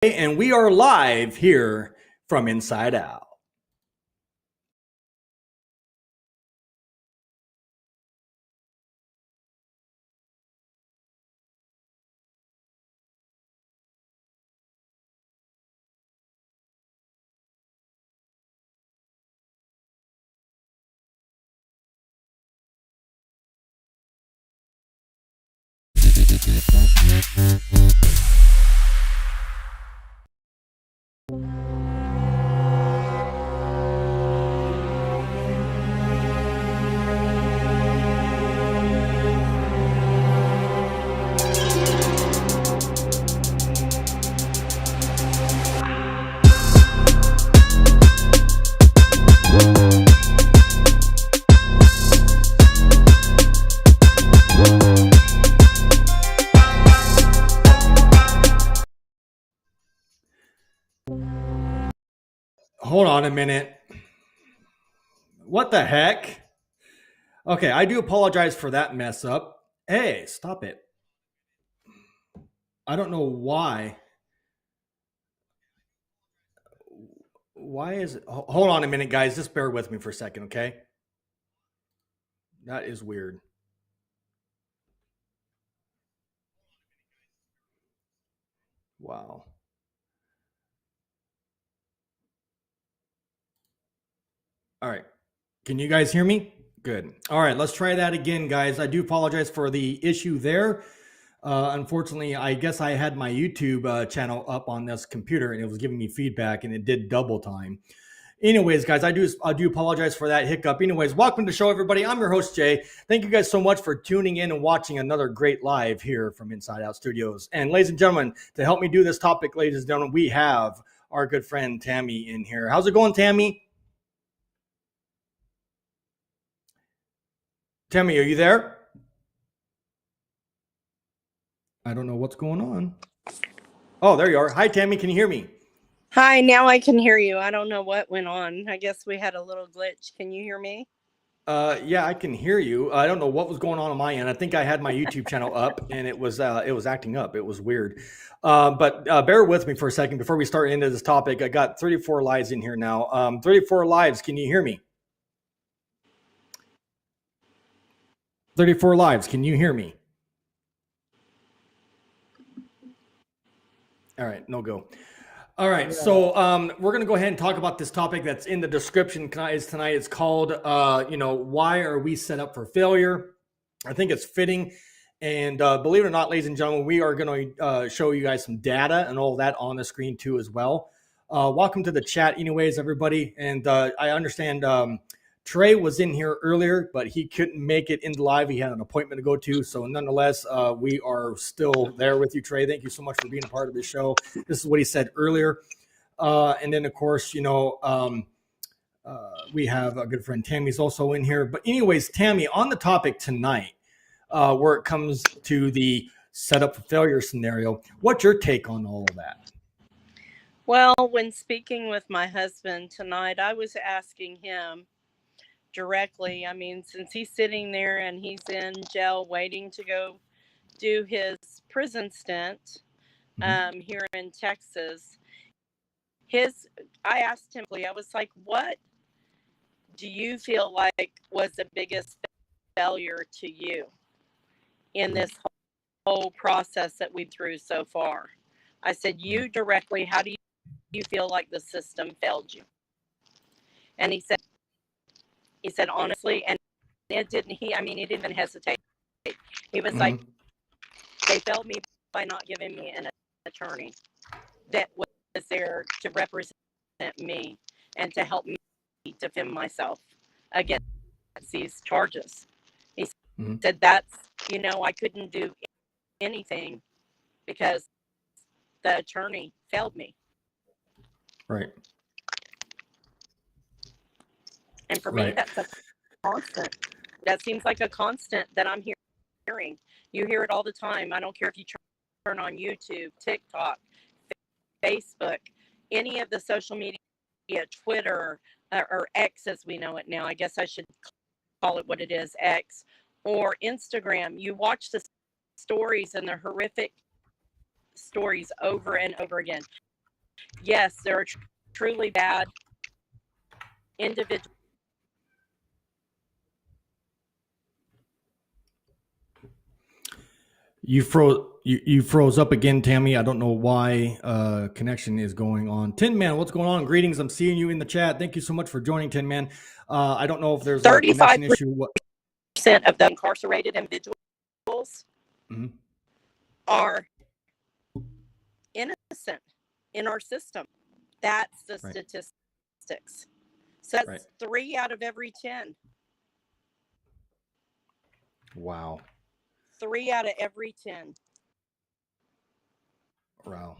And we are live here from Inside Out. Hold on a minute. What the heck? Okay, I do apologize for that mess up. Hey, stop it. I don't know why. Why is it? Hold on a minute, guys. Just bear with me for a second, okay? That is weird. Wow. All right. Can you guys hear me? Good. All right, let's try that again, guys. I do apologize for the issue there. Unfortunately, I guess I had my YouTube channel up on this computer and it was giving me feedback and it did double time. Anyways, guys, I do apologize for that hiccup. Anyways, welcome to the show, everybody. I'm your host, Jay. Thank you guys so much for tuning in and watching another great live here from Inside Out Studios. And ladies and gentlemen, to help me do this topic, ladies and gentlemen, we have our good friend Tammy in here. How's it going, Tammy? Tammy, are you there? I don't know what's going on. Oh, there you are. Hi, Tammy. Can you hear me? Hi, now I can hear you. I don't know what went on. I guess we had a little glitch. Can you hear me? Yeah, I can hear you. I don't know what was going on my end. I think I had my YouTube channel up and it was acting up. It was weird. But bear with me for a second before we start into this topic. I got 34 lives in here now. 34 lives. Can you hear me? 34 lives. Can you hear me? All right, no go. All right, so we're going to go ahead and talk about this topic that's in the description tonight. It's called, why are we set up for failure? I think it's fitting. And believe it or not, ladies and gentlemen, we are going to show you guys some data and all that on the screen too as well. Welcome to the chat anyways, everybody. And I understand Trey was in here earlier, but he couldn't make it into live. He had an appointment to go to. So nonetheless, we are still there with you, Trey. Thank you so much for being a part of the show. This is what he said earlier. And then, of course, we have a good friend Tammy's also in here. But anyways, Tammy, on the topic tonight, where it comes to the setup for failure scenario, what's your take on all of that? Well, when speaking with my husband tonight, I was asking him directly. I mean, since he's sitting there and he's in jail waiting to go do his prison stint here in Texas, I asked him, I was like, what do you feel like was the biggest failure to you in this whole process that we've through so far? I said, you directly, how do you feel like the system failed you? And he said honestly, and he didn't even hesitate. He was like, they failed me by not giving me an attorney that was there to represent me and to help me defend myself against these charges. He said that's, I couldn't do anything because the attorney failed me. Right. And for me, that's a constant. That seems like a constant that I'm hearing. You hear it all the time. I don't care if you turn on YouTube, TikTok, Facebook, any of the social media, Twitter, or X as we know it now. I guess I should call it what it is, X, or Instagram. You watch the stories and the horrific stories over and over again. Yes, there are truly bad individuals. You froze up again, Tammy. I don't know why connection is going on. Tin Man, what's going on? Greetings. I'm seeing you in the chat. Thank you so much for joining, Tin Man. I don't know if there's a 35% connection issue. What? of the incarcerated individuals are innocent in our system. That's the statistics. So that's 3 out of every 10. Wow. 3 out of every 10. Wow.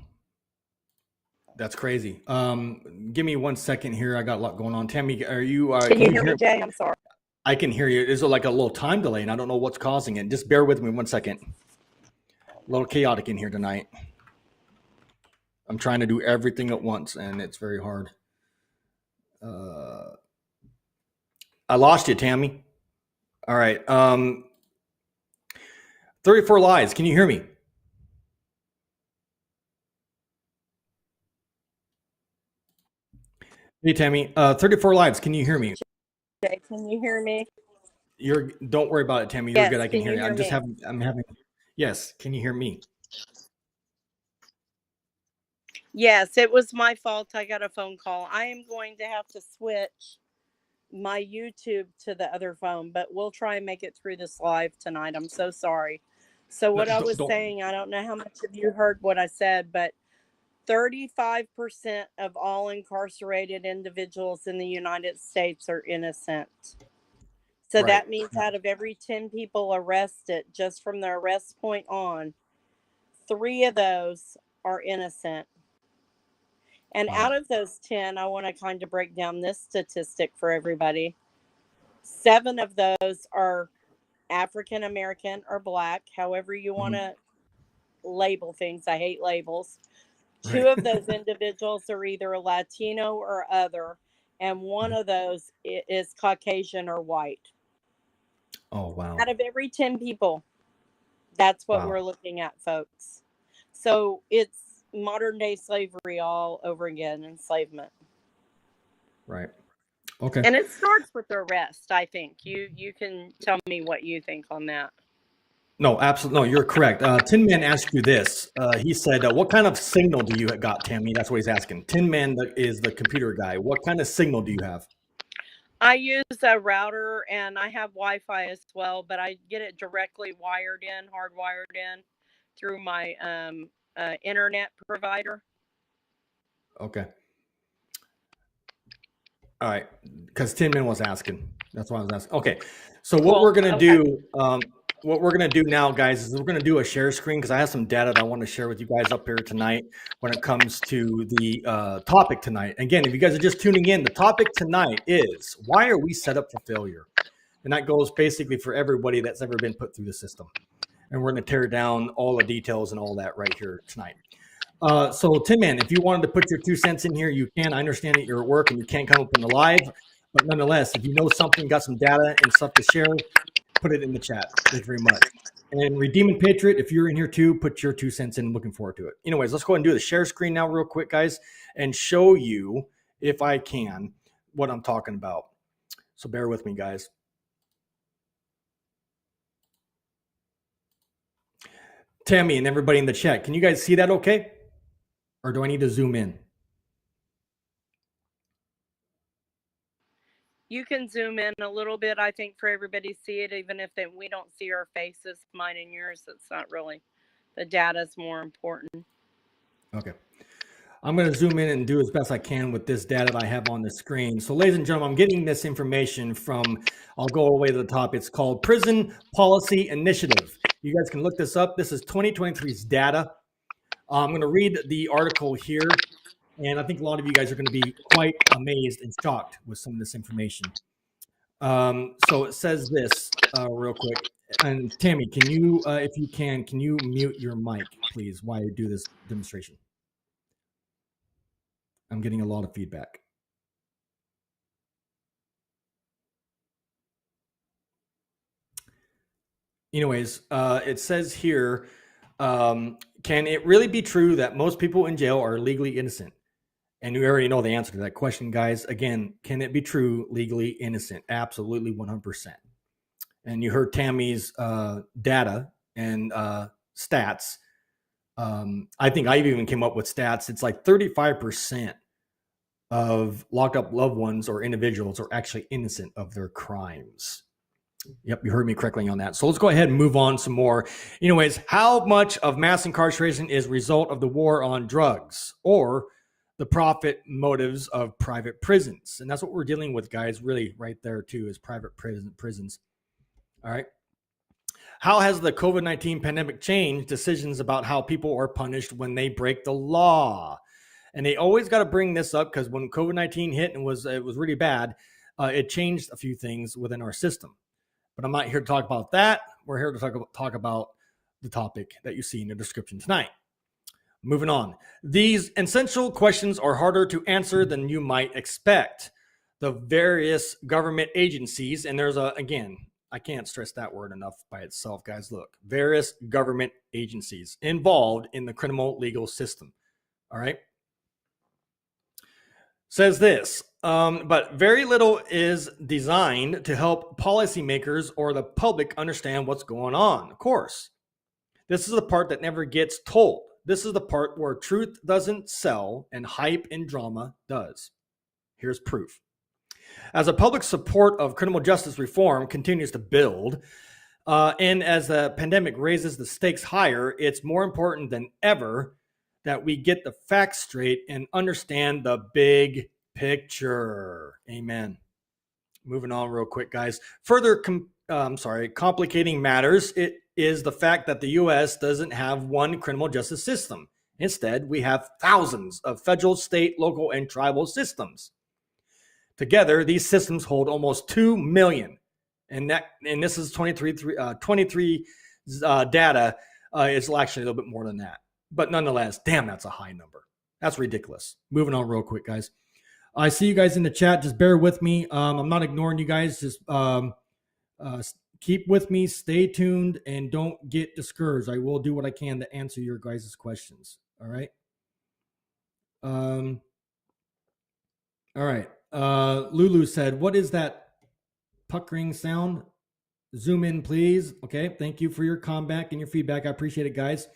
That's crazy. Give me 1 second here. I got a lot going on. Tammy, are you? Can you hear me, Jay? I'm sorry. I can hear you. There's like a little time delay, and I don't know what's causing it. Just bear with me 1 second. A little chaotic in here tonight. I'm trying to do everything at once, and it's very hard. I lost you, Tammy. All right. 34 Lies. Can you hear me? Hey, Tammy. 34 Lives. Can you hear me? Jay, can you hear me? Don't worry about it, Tammy. You're good. I can hear you. I'm having. Yes. Can you hear me? Yes, it was my fault. I got a phone call. I am going to have to switch my YouTube to the other phone, but we'll try and make it through this live tonight. I'm so sorry. So what I was saying, I don't know how much of you heard what I said, but 35% of all incarcerated individuals in the United States are innocent. So that means out of every 10 people arrested, just from the arrest point on, 3 of those are innocent. And out of those 10, I want to kind of break down this statistic for everybody. 7 of those are African American or Black, however you want to label things. I hate labels. 2 of those individuals are either Latino or other, and 1 of those is Caucasian or white. Oh, wow. Out of every 10 people, that's what we're looking at, folks. So it's modern day slavery all over again, enslavement. Right. Okay. And it starts with the arrest, I think. You can tell me what you think on that. No, absolutely. No, you're correct. Tin Man asked you this. He said, what kind of signal do you got, Tammy? That's what he's asking. Tin Man is the computer guy. What kind of signal do you have? I use a router and I have Wi-Fi as well, but I get it directly hardwired in through my internet provider. Okay. All right. Because Tin Man was asking. That's why I was asking. Okay. So what we're going to do, what we're going to do now, guys, is we're going to do a share screen because I have some data that I want to share with you guys up here tonight when it comes to the topic tonight. Again, if you guys are just tuning in, the topic tonight is why are we set up for failure? And that goes basically for everybody that's ever been put through the system. And we're going to tear down all the details and all that right here tonight. So Tin Man, if you wanted to put your 2 cents in here, you can. I understand that you're at work and you can't come up in the live, but nonetheless, if you know something, got some data and stuff to share, put it in the chat. Thank you very much. And Redeeming Patriot, if you're in here too, put your 2 cents in. Looking forward to it. Anyways, let's go ahead and do the share screen now real quick, guys, and show you, if I can, what I'm talking about. So bear with me, guys. Tammy and everybody in the chat, can you guys see that okay? Or do I need to zoom in? You can zoom in a little bit, I think, for everybody to see it, even if we don't see our faces, mine and yours. It's not really. The data is more important. Okay. I'm going to zoom in and do as best I can with this data that I have on the screen. So ladies and gentlemen, I'm getting this information from, I'll go all the way to the top. It's called Prison Policy Initiative. You guys can look this up. This is 2023's data. I'm going to read the article here, and I think a lot of you guys are going to be quite amazed and shocked with some of this information. So it says this real quick. And Tammy, can you, if you can you mute your mic, please, while you do this demonstration? I'm getting a lot of feedback. Anyways, it says here, can it really be true that most people in jail are legally innocent? And you already know the answer to that question, guys. Again, can it be true, legally innocent? Absolutely, 100%. And you heard Tammy's data and stats. I think I even came up with stats. It's like 35% of locked up loved ones or individuals are actually innocent of their crimes. Yep, you heard me correctly on that. So let's go ahead and move on some more. Anyways, how much of mass incarceration is a result of the war on drugs or the profit motives of private prisons? And that's what we're dealing with, guys, really right there too, is private prisons. All right. How has the COVID-19 pandemic changed decisions about how people are punished when they break the law? And they always got to bring this up because when COVID-19 hit and it was really bad, it changed a few things within our system. But I'm not here to talk about that. We're here to talk about the topic that you see in the description tonight. Moving on. These essential questions are harder to answer than you might expect. The various government agencies, and again, I can't stress that word enough by itself, guys. Look, various government agencies involved in the criminal legal system. All right. Says this, but very little is designed to help policymakers or the public understand what's going on. Of course, this is the part that never gets told. This is the part where truth doesn't sell and hype and drama does. Here's proof. As the public support of criminal justice reform continues to build, and as the pandemic raises the stakes higher, it's more important than ever that we get the facts straight and understand the big picture. Amen. Moving on real quick, guys. Further complicating matters, it is the fact that the U.S. doesn't have one criminal justice system. Instead, we have thousands of federal, state, local, and tribal systems. Together, these systems hold almost 2 million. And this is 23 data. It's actually a little bit more than that. But nonetheless, damn, that's a high number. That's ridiculous. Moving on real quick, guys. I see you guys in the chat. Just bear with me. I'm not ignoring you guys. Just keep with me. Stay tuned and don't get discouraged. I will do what I can to answer your guys' questions. All right. All right. Lulu said, what is that puckering sound? Zoom in, please. Okay. Thank you for your comeback and your feedback. I appreciate it, guys.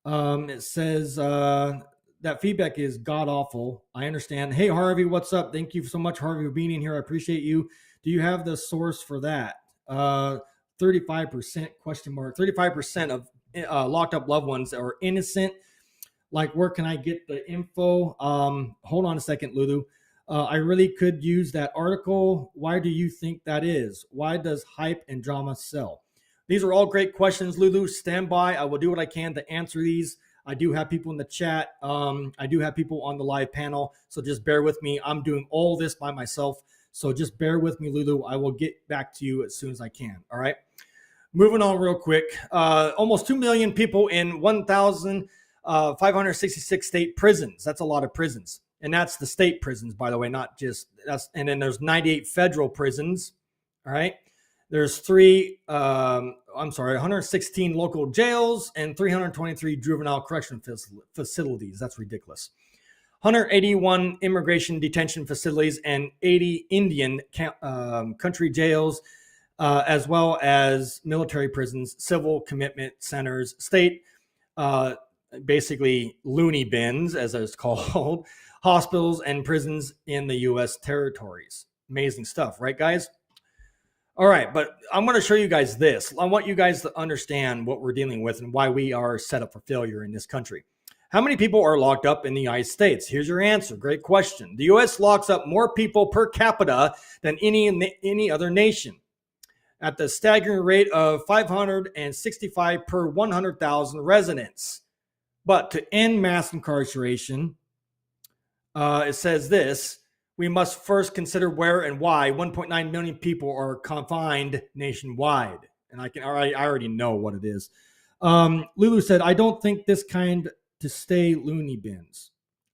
It says that feedback is god awful. I understand. Hey, Harvey, what's up? Thank you so much, Harvey, for being in here. I appreciate you. Do you have the source for that? 35% question mark. 35% of locked up loved ones are innocent. Like, where can I get the info? Hold on a second, Lulu. I really could use that article. Why do you think that is? Why does hype and drama sell? These are all great questions, Lulu. Stand by. I will do what I can to answer these. I do have people in the chat. I do have people on the live panel. So just bear with me. I'm doing all this by myself. So just bear with me, Lulu. I will get back to you as soon as I can. All right. Moving on real quick. Almost 2 million people in 1,566 state prisons. That's a lot of prisons. And that's the state prisons, by the way, not just that's. And then there's 98 federal prisons. All right. There's 116 local jails and 323 juvenile correction facilities. That's ridiculous. 181 immigration detention facilities and 80 Indian country jails, as well as military prisons, civil commitment centers, state, basically loony bins, as it's called, hospitals and prisons in the U.S. territories. Amazing stuff, right, guys? All right, but I'm going to show you guys this. I want you guys to understand what we're dealing with and why we are set up for failure in this country. How many people are locked up in the United States? Here's your answer. Great question. The U.S. locks up more people per capita than any other nation, at the staggering rate of 565 per 100,000 residents. But to end mass incarceration, it says this: we must first consider where and why 1.9 million people are confined nationwide. And I already know what it is. Lulu said, I don't think this kind to stay loony bins.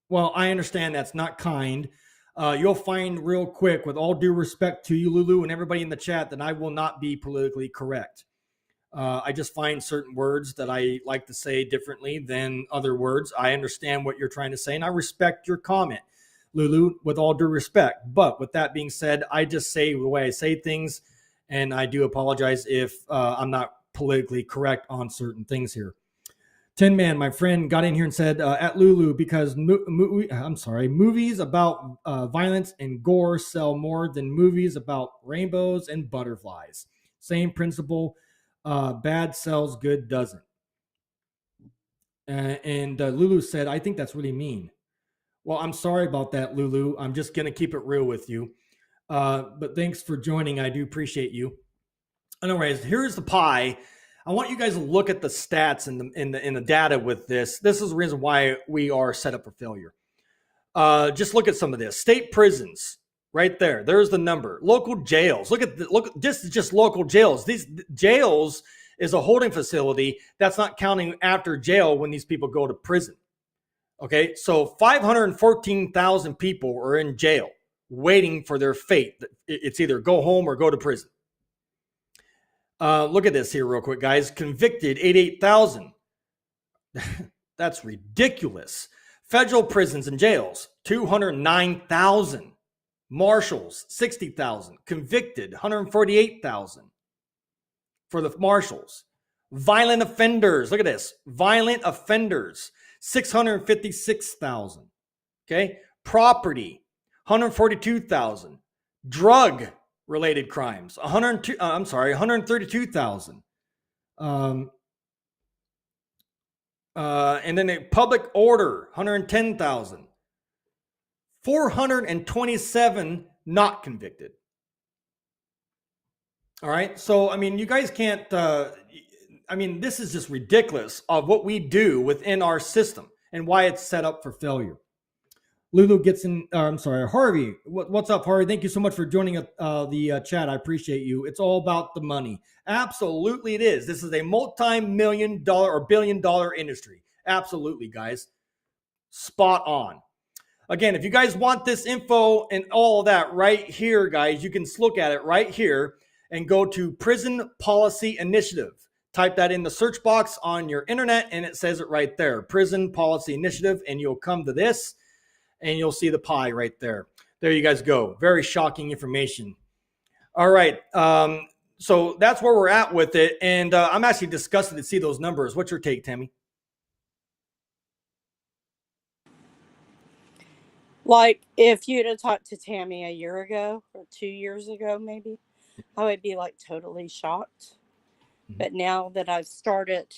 Well, I understand that's not kind. You'll find real quick, with all due respect to you, Lulu, and everybody in the chat, that I will not be politically correct. I just find certain words that I like to say differently than other words. I understand what you're trying to say, and I respect your comment, Lulu, with all due respect. But with that being said, I just say the way I say things, and I do apologize if I'm not politically correct on certain things here. Tin Man, my friend, got in here and said at Lulu because movies about violence and gore sell more than movies about rainbows and butterflies. Same principle. Bad sells, good doesn't. And Lulu said, I think that's really mean. Well, I'm sorry about that, Lulu. I'm just going to keep it real with you. But thanks for joining. I do appreciate you. Anyways, here's the pie. I want you guys to look at the stats in the data with this. This is the reason why we are set up for failure. Just look at some of this. State prisons, right there. There's the number. Local jails. Look. This is just local jails. These jails is a holding facility. That's not counting after jail when these people go to prison. Okay, so 514,000 people are in jail waiting for their fate. It's either go home or go to prison. Look at this here real quick, guys. Convicted, 88,000. That's ridiculous. Federal prisons and jails, 209,000. Marshals, 60,000. Convicted, 148,000 for the marshals. Violent offenders, look at this. Violent offenders, 656,000. Okay. Property, 142,000. Drug related crimes, 132,000. And then a public order, 110,000. 427 not convicted. All right. So, I mean, you guys can't, this is just ridiculous of what we do within our system and why it's set up for failure. Lulu gets in, Harvey. What's up, Harvey? Thank you so much for joining the chat. I appreciate you. It's all about the money. Absolutely it is. This is a multi-million-dollar or billion-dollar industry. Absolutely, guys. Spot on. Again, if you guys want this info and all of that right here, guys, you can look at it right here and go to Prison Policy Initiative. Type that in the search box on your internet, and it says it right there, Prison Policy Initiative, and you'll come to this, and you'll see the pie right there. There you guys go. Very shocking information. All right. So that's where we're at with it, and I'm actually disgusted to see those numbers. What's your take, Tammy? Like, if you'd have talked to Tammy a year ago or 2 years ago, maybe, I would be like totally shocked. Mm-hmm. But now that I've started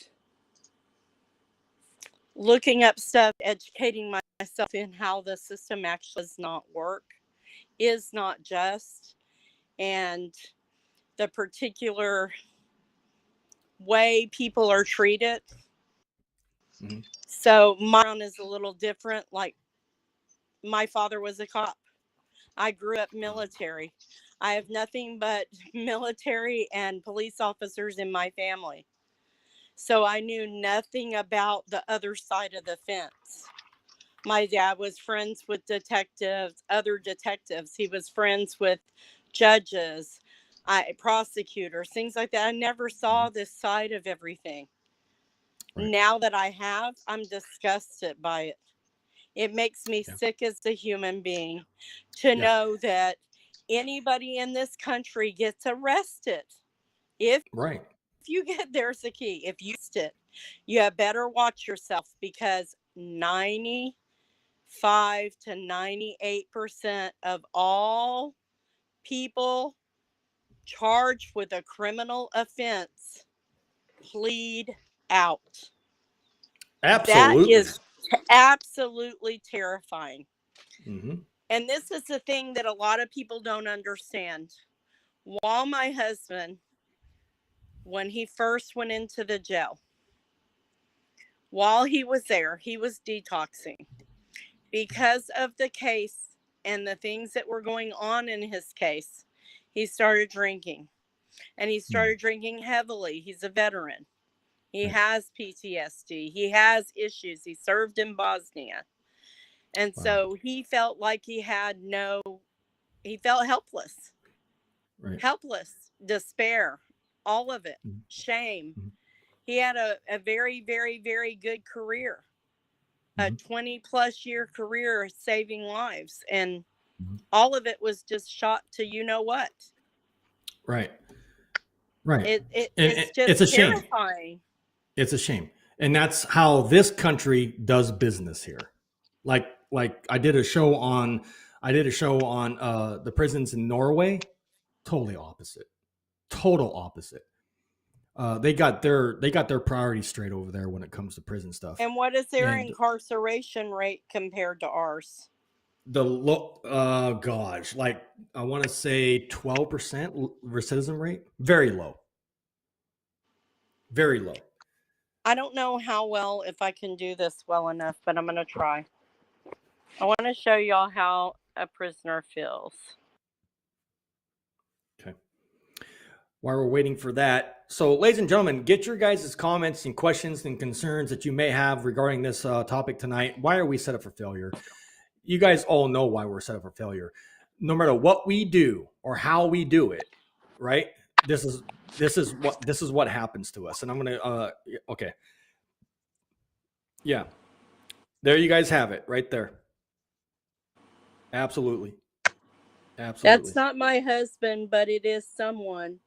looking up stuff, educating myself in how the system actually does not work, is not just, and the particular way people are treated. Mm-hmm. So my background is a little different. Like, my father was a cop. I grew up military. I have nothing but military and police officers in my family. So I knew nothing about the other side of the fence. My dad was friends with detectives, other detectives. He was friends with judges, prosecutors, things like that. I never saw this side of everything. Right. Now that I have, I'm disgusted by it. It makes me sick as a human being to know that anybody in this country gets arrested. If you get, there's the key. If you it, you better watch yourself, because 95 to 98% of all people charged with a criminal offense plead out. Absolutely. That is absolutely terrifying. Mm-hmm. And this is the thing that a lot of people don't understand. While my husband, when he first went into the jail, while he was there, he was detoxing. Because of the case and the things that were going on in his case, he started drinking. And he started drinking heavily. He's a veteran. He has PTSD. He has issues. He served in Bosnia. And so he felt like he felt helpless. Helpless, despair. all of it. Mhm. Shame. Mhm. He had a very, very, very good career, a Mhm. 20 plus year career saving lives. And Mhm. all of it was just shot to you know what. Right. Right. And It's it's just a shame. terrifying. It's a shame. And that's how this country does business here. Like I did a show on the prisons in Norway. Totally opposite. Total opposite. They got their priorities straight over there when it comes to prison stuff. And what is their And incarceration rate compared to ours? gosh, like I want to say 12% recidivism rate. Very low. Very low. I don't know how well, if I can do this well enough, but I'm going to try. I want to show y'all how a prisoner feels. Okay. While we're waiting for that, so ladies and gentlemen, get your guys' comments and questions and concerns that you may have regarding this topic tonight. Why are we set up for failure? You guys all know why we're set up for failure. No matter what we do or how we do it, right? This is what happens to us. And I'm gonna okay. Yeah. There you guys have it right there. Absolutely. Absolutely. That's not my husband, but it is someone.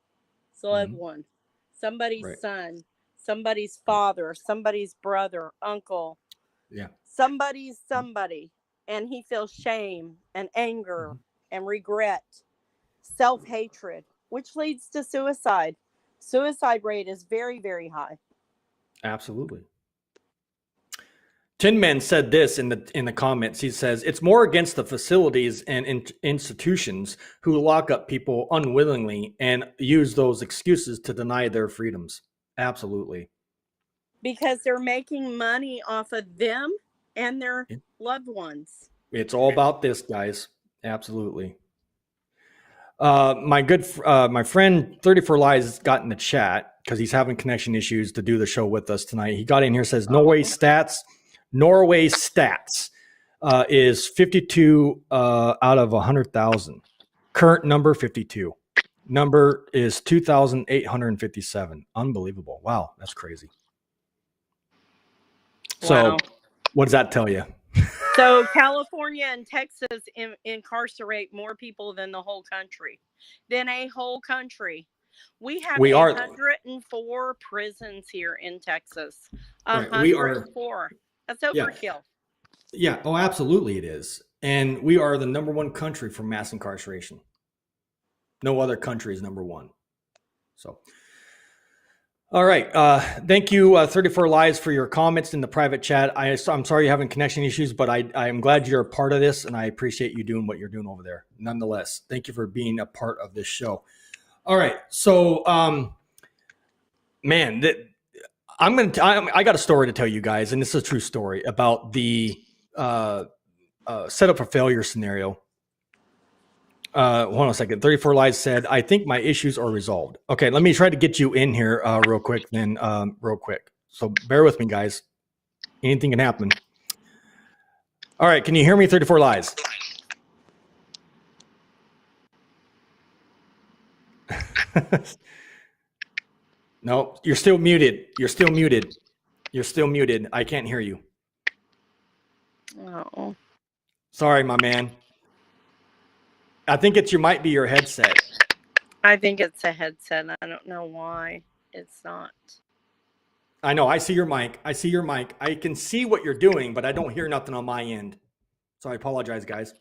It's a loved one. Somebody's Right. son, somebody's father, somebody's brother, uncle. Yeah. Somebody's somebody. And he feels shame and anger and regret, self-hatred, which leads to suicide. Suicide rate is very, very high. Absolutely. Tin Man said this in the comments. He says it's more against the facilities and institutions who lock up people unwillingly and use those excuses to deny their freedoms. Absolutely. Because they're making money off of them and their loved ones. It's all about this, guys. Absolutely. My friend 34 Lies got in the chat because he's having connection issues to do the show with us tonight. He got in here, says Norway stats is 52 out of 100,000. Current number 52. Number is 2,857. Unbelievable. Wow, that's crazy. So, what does that tell you? So California and Texas incarcerate more people than the whole country. Than a whole country. We have 104 prisons here in Texas. 104. That's overkill. Yeah. Oh, absolutely it is. And we are the number one country for mass incarceration. No other country is number one. So, all right. Thank you, 34 Lies, for your comments in the private chat. I'm sorry you're having connection issues, but I'm glad you're a part of this, and I appreciate you doing what you're doing over there. Nonetheless, thank you for being a part of this show. All right. So, man, I got a story to tell you guys, and this is a true story about the setup for failure scenario. Hold on a second. 34 Lies said, I think my issues are resolved. Okay, let me try to get you in here real quick. So bear with me, guys. Anything can happen. All right, can you hear me, 34 Lies? No, you're still muted. You're still muted. You're still muted. I can't hear you. Oh. Sorry, my man. I think might be your headset. I think it's a headset. I don't know why it's not. I know. I see your mic. I can see what you're doing, but I don't hear nothing on my end. So I apologize, guys.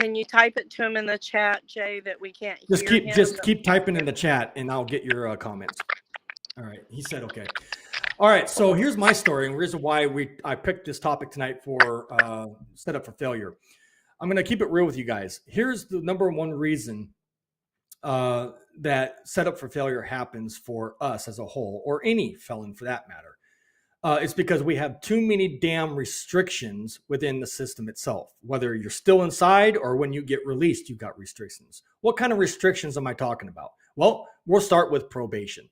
Can you type it to him in the chat, Jay, that we can't hear him? Just keep typing in the chat, and I'll get your comments. All right. He said okay. All right. So here's my story, and reason why I picked this topic tonight for set up for failure. I'm going to keep it real with you guys. Here's the number one reason that setup for failure happens for us as a whole, or any felon for that matter. It's because we have too many damn restrictions within the system itself. Whether you're still inside or when you get released, you've got restrictions. What kind of restrictions am I talking about? Well, we'll start with probation.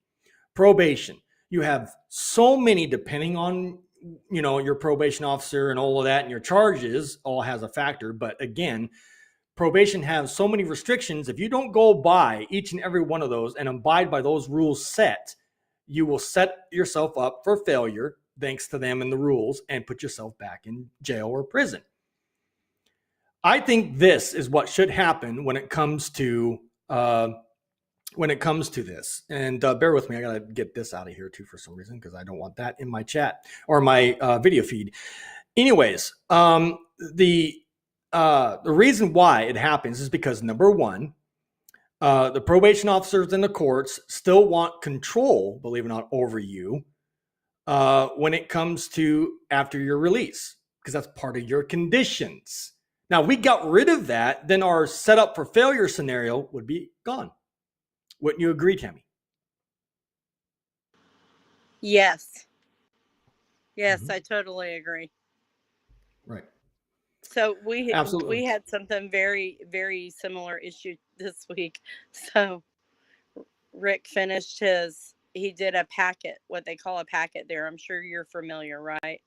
Probation. You have so many, depending on your probation officer and all of that, and your charges all has a factor. But again, probation has so many restrictions. If you don't go by each and every one of those and abide by those rules set, you will set yourself up for failure thanks to them and the rules and put yourself back in jail or prison. I think this is what should happen when it comes to this. And bear with me, I gotta get this out of here too for some reason because I don't want that in my chat or my video feed. Anyways, the reason why it happens is because, number one, the probation officers and the courts still want control, believe it or not, over you when it comes to after your release, because that's part of your conditions. Now, we got rid of that, then our setup for failure scenario would be gone. Wouldn't you agree, Tammy? Yes. Yes, I totally agree. Right. So we Absolutely. had something very, very similar issue this week. So Rick finished he did a packet, what they call a packet there. I'm sure you're familiar, right?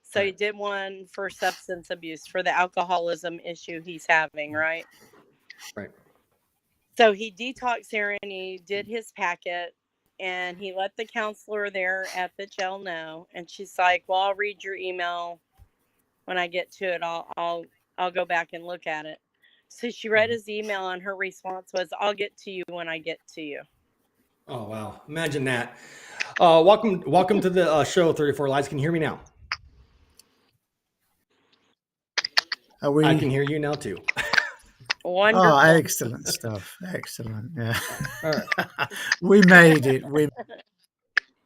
So he did one for substance abuse, for the alcoholism issue he's having, right? Right. So he detoxed there and he did his packet and he let the counselor there at the jail know. And she's like, well, I'll read your email when I get to it. I'll go back and look at it. So she read his email and her response was, I'll get to you when I get to you. Oh, wow. Imagine that. Welcome to the show, 34 Lies. Can you hear me now? I can hear you now too. Wonderful. Oh, excellent stuff. Excellent. Yeah. All right. We made it. We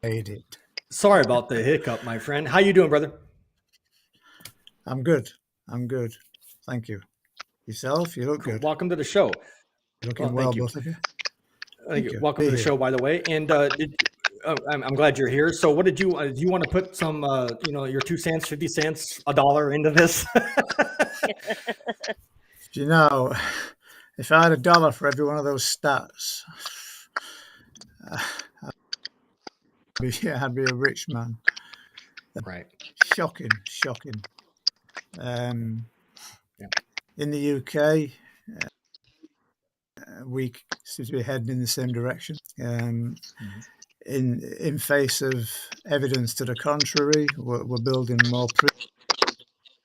made it. Sorry about the hiccup, my friend. How you doing, brother? I'm good. Thank you. Yourself? You look good. Welcome to the show. Looking well, both of you. Thank you. Welcome to the show, by the way. And I'm glad you're here. So what do you want to put some, your 2 cents, 50 cents, $1 into this? Do you know, if I had $1 for every one of those stats, I'd be a rich man. Right. Shocking. In the UK, we seem to be heading in the same direction. In face of evidence to the contrary, we're building more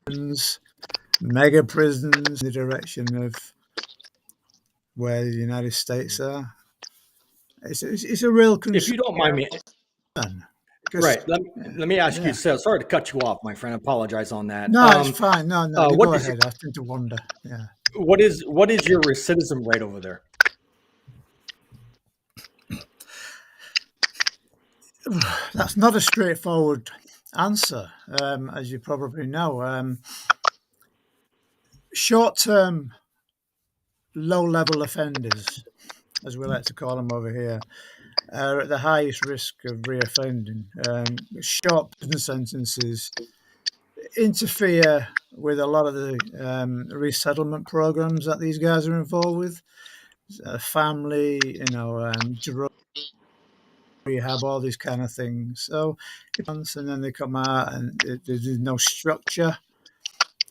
prisons, mega prisons, in the direction of where the United States are. It's a real concern. If you don't mind me. Right. Let me ask you. So sorry to cut you off, my friend. I apologize on that. No, it's fine. No. Go ahead. I tend to wonder. Yeah. What is your recidivism rate over there? That's not a straightforward answer, as you probably know. Short-term, low-level offenders, as we like to call them over here, are at the highest risk of reoffending. Short prison sentences interfere with a lot of the resettlement programs that these guys are involved with. Family, drug rehab, all these kind of things. So, and then they come out and there's no structure.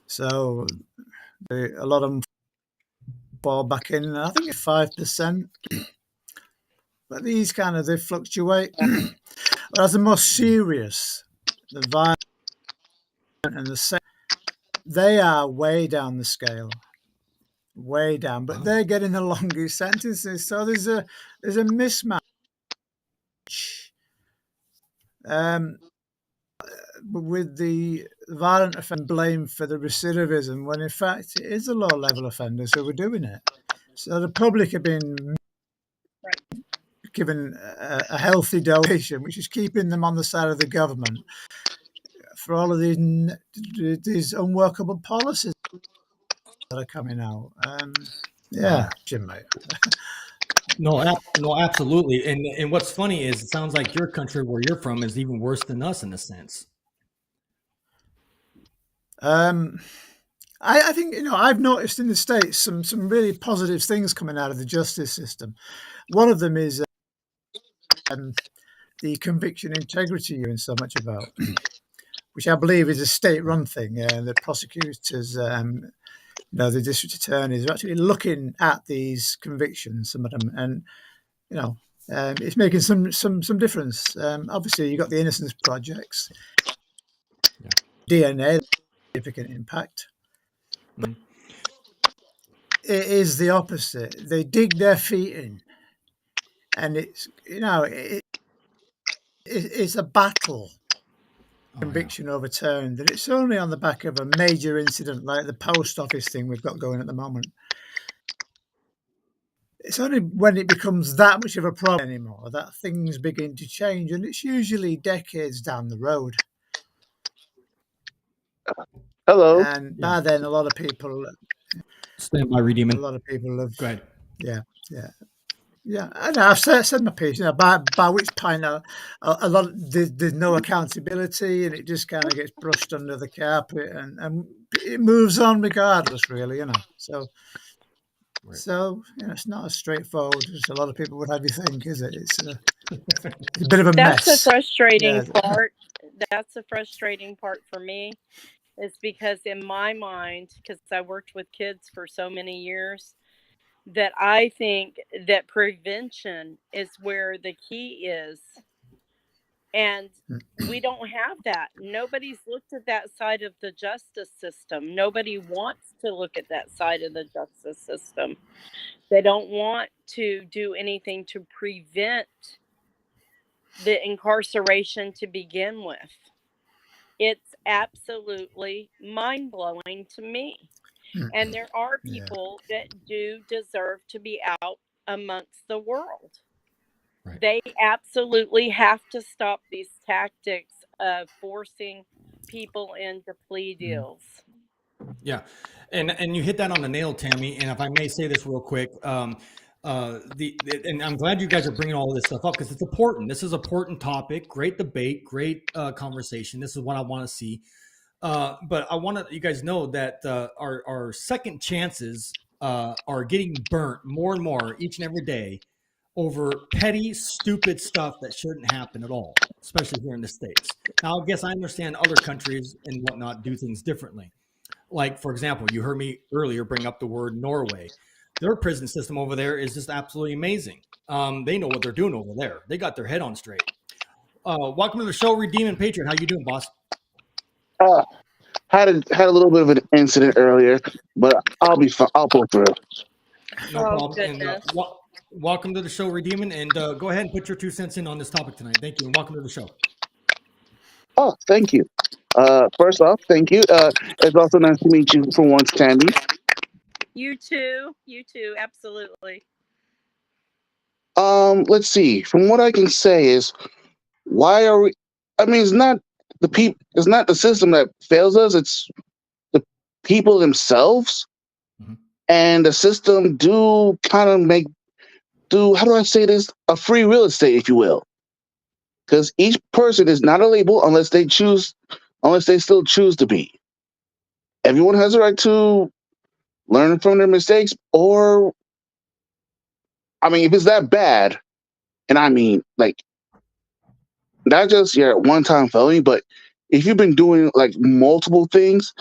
So a lot of them fall back in. I think it's 5%. But these they fluctuate. But as the most serious, the violent and the sex, they are way down the scale. Way down. But they're getting the longest sentences. So there's a mismatch. With the violent offender blamed for the recidivism, when in fact it is a low-level offender, so we're doing it. So the public have been given a healthy donation, which is keeping them on the side of the government for all of these unworkable policies that are coming out. Jim, mate. No, absolutely. And what's funny is it sounds like your country, where you're from, is even worse than us in a sense. I think I've noticed in the States some really positive things coming out of the justice system. One of them is the conviction integrity you're in so much about, which I believe is a state-run thing. The prosecutors the district attorneys are actually looking at these convictions, some of them, and it's making some difference. Obviously, you got the Innocence Projects, DNA, significant impact. But it is the opposite. They dig their feet in, and it's it's a battle. Conviction overturned, and it's only on the back of a major incident like the post office thing we've got going at the moment. It's only when it becomes that much of a problem anymore that things begin to change, and it's usually decades down the road. Hello. And by then, a lot of people stand by redeeming. A lot of people have. Go ahead. Yeah. And I've said my piece. By which point, a lot there's no accountability, and it just kind of gets brushed under the carpet, and it moves on regardless, really. So. Right. So it's not as straightforward as a lot of people would have you think, is it? It's a bit of a mess. That's the frustrating part. That's the frustrating part for me, is because in my mind, because I worked with kids for so many years, that I think that prevention is where the key is. And we don't have that. Nobody's looked at that side of the justice system. Nobody wants to look at that side of the justice system. They don't want to do anything to prevent the incarceration to begin with. It's absolutely mind-blowing to me. And there are people that do deserve to be out amongst the world. Right. They absolutely have to stop these tactics of forcing people into plea deals. Yeah, and you hit that on the nail, Tammy. And if I may say this real quick, and I'm glad you guys are bringing all of this stuff up because it's important. This is an important topic. Great debate, great conversation. This is what I want to see. But I want you guys know that our second chances are getting burnt more and more each and every day over petty, stupid stuff that shouldn't happen at all, especially here in the States. Now, I guess I understand other countries and whatnot do things differently. Like, for example, you heard me earlier bring up the word Norway. Their prison system over there is just absolutely amazing. They know what they're doing over there. They got their head on straight. Welcome to the show, Redeeming Patriot. How you doing, boss? Had a little bit of an incident earlier, but I'll be fine. I'll pull through. No problem. And, welcome to the show, Redeeming, and go ahead and put your 2 cents in on this topic tonight. Thank you, and welcome to the show. Oh, thank you. First off, thank you. It's also nice to meet you for once, Tammy. You too, absolutely. Let's see. From what I can say is, why are we? I mean, it's not the people. It's not the system that fails us. It's the people themselves, and the system do kind of how do I say this? A free real estate, if you will. Because each person is not a label unless they still choose to be. Everyone has a right to learn from their mistakes, or, I mean, if it's that bad, and I mean, like, not just your one-time felony, but if you've been doing, like, multiple things,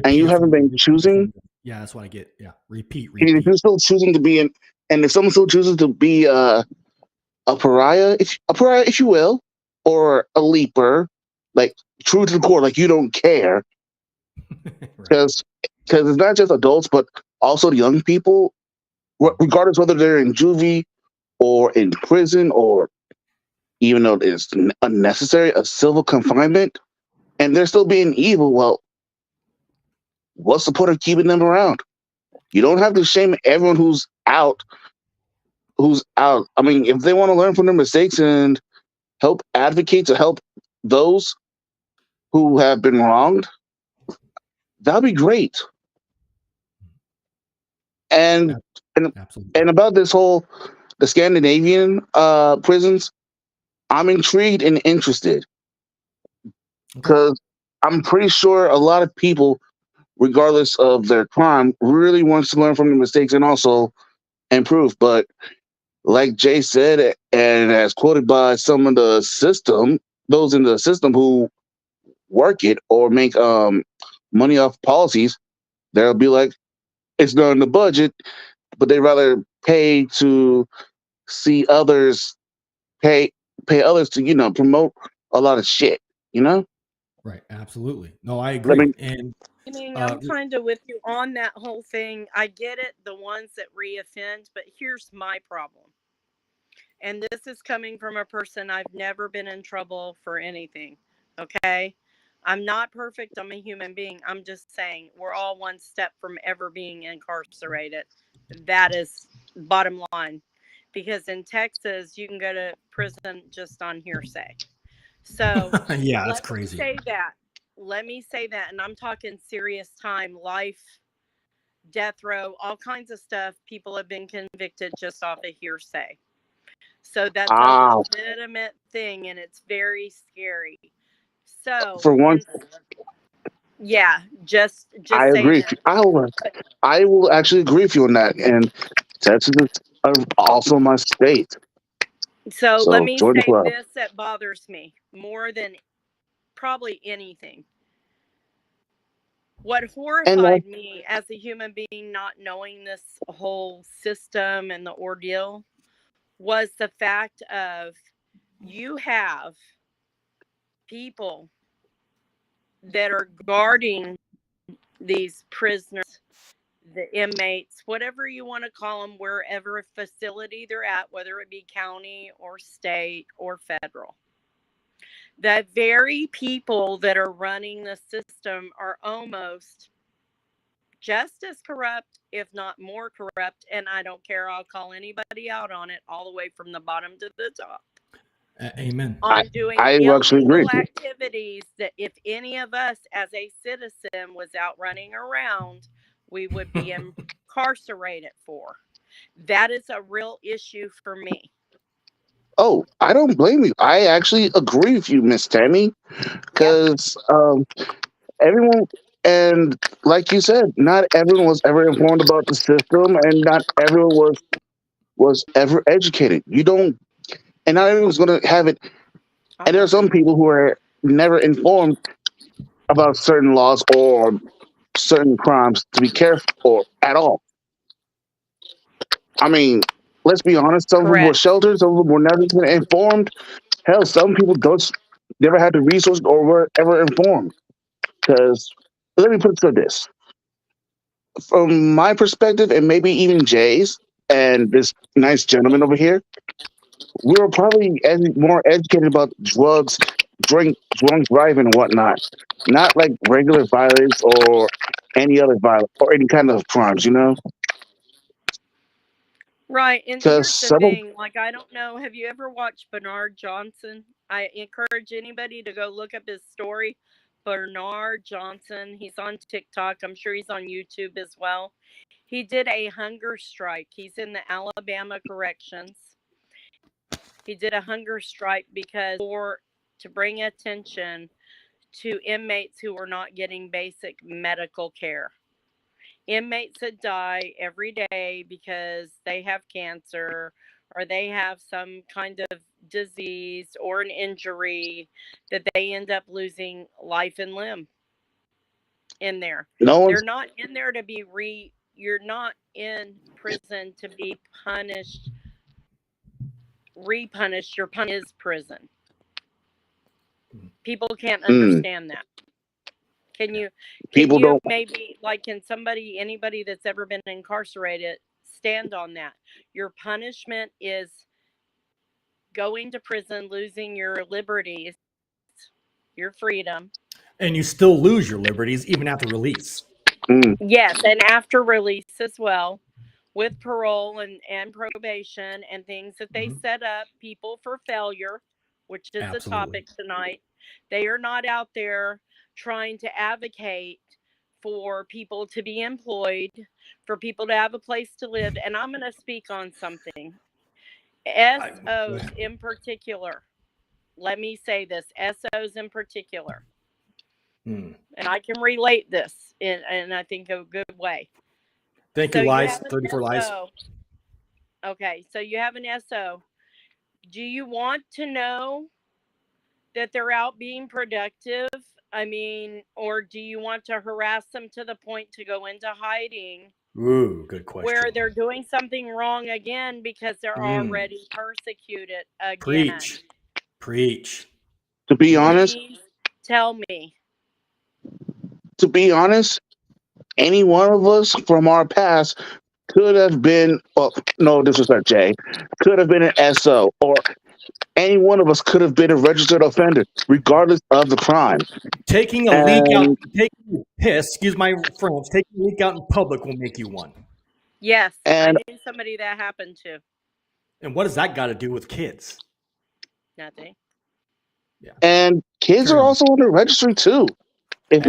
and you haven't been choosing. Yeah, that's what I get. Yeah, repeat. And if you're still choosing to be and if someone still chooses to be a pariah, if you will, or a leaper, like true to the core, like you don't care, because it's not just adults, but also the young people, regardless whether they're in juvie or in prison, or even though it's unnecessary, a civil confinement, and they're still being evil. Well, what's the point of keeping them around? You don't have to shame everyone who's out. I mean, if they want to learn from their mistakes and help advocate to help those who have been wronged, that'd be great. And about this the Scandinavian prisons, I'm intrigued and interested because I'm pretty sure a lot of people, regardless of their crime, really wants to learn from their mistakes and also improve. But like Jay said, and as quoted by some of those in the system who work it or make money off policies, they'll be like, it's not in the budget, but they rather pay to see others pay others to promote a lot of shit. You know, Right. Absolutely. No, I I agree. mean, And I mean, uh, I'm kind of with you on that whole thing. I get it, the ones that reoffend, but here's my problem. And this is coming from a person I've never been in trouble for anything. Okay? I'm not perfect. I'm a human being. I'm just saying we're all one step from ever being incarcerated. That is bottom line. Because in Texas, you can go to prison just on hearsay. So yeah, that's let me crazy. say that. Let me say that. And I'm talking serious time, life, death row, all kinds of stuff. People have been convicted just off of hearsay. So that's a ah, legitimate thing and it's very scary. So, for one, yeah, I just agree saying with you. that. I will actually agree with you on that. And Texas is also my state. So, let So me join the say club. this that bothers me more than probably anything. What And horrified me as a human being not knowing this whole system and the ordeal was the fact of you have people that are guarding these prisoners, the inmates, whatever you want to call them, wherever facility they're at, whether it be county or state or federal. The very people that are running the system are almost just as corrupt, if not more corrupt. And I don't care. I'll call anybody out on it all the way from the bottom to the top. Amen. I On doing I will actually agree illegal with you. activities that if any of us as a citizen was out running around, we would be incarcerated for. That is a real issue for me. Oh, I don't blame you. I actually agree with you, Miss Tammy, Yep. because everyone, and like you said, not everyone was ever informed about the system, and not everyone was ever educated. You don't, and not everyone's going to have it. I'm And there are not. some people who are never informed about certain laws or certain crimes to be careful or at all. I mean, let's be honest. Some of them were Correct. sheltered. Some of them were never even informed. Hell, some people don't never had the resources or were ever informed. Because let me put it to this: from my perspective, and maybe even Jay's, and this nice gentleman over here, we were probably more educated about drugs, drunk driving, and whatnot. Not like regular violence or any other violence or any kind of crimes. Right. And Because here's the some of thing, like I don't know, have you ever watched Bernard Johnson? I encourage anybody to go look up his story. Bernard Johnson, he's on TikTok. I'm sure he's on YouTube as well. He did a hunger strike. He's in the Alabama corrections. He did a hunger strike because to bring attention to inmates who were not getting basic medical care. Inmates that die every day because they have cancer or they have some kind of disease or an injury that they end up losing life and limb in there. no They're one's not in there to be you're not in prison to be punished, repunished. Your pun is prison. People can't mm, understand that. Can Yeah. people you don't. maybe like can somebody anybody that's ever been incarcerated stand on that? Your punishment is going to prison, losing your liberties, your freedom. And you still lose your liberties even after release. Mm, Yes, and after release as well, with parole and probation and things that they Mhm. set up people for failure, which is the Absolutely. topic tonight. They are not out there trying to advocate for people to be employed, for people to have a place to live. And I'm going to speak on something. I, SOs in particular. Let me say this, SOs in particular. hmm. And I can relate this in I think a good way. Thank So you, you Lies. have an 34 Lies. SO. Okay, so you have an SO. Do you want to know that they're out being productive I mean, or do you want to harass them to the point to go into hiding Ooh, good where question. they're doing something wrong again because they're Mm. already persecuted again? Preach. Preach. To be honest, Please tell me. any one of us from our past could have been, well, no disrespect, Jay, could have been an SO, or any one of us could have been a registered offender, regardless of the crime. Taking a leak out, And taking a piss, excuse my French, taking a leak out in public will make you one. Yes, I and knew somebody that happened to. And what does that got to do with kids? Nothing. and kids are Turn- also on the registry too. If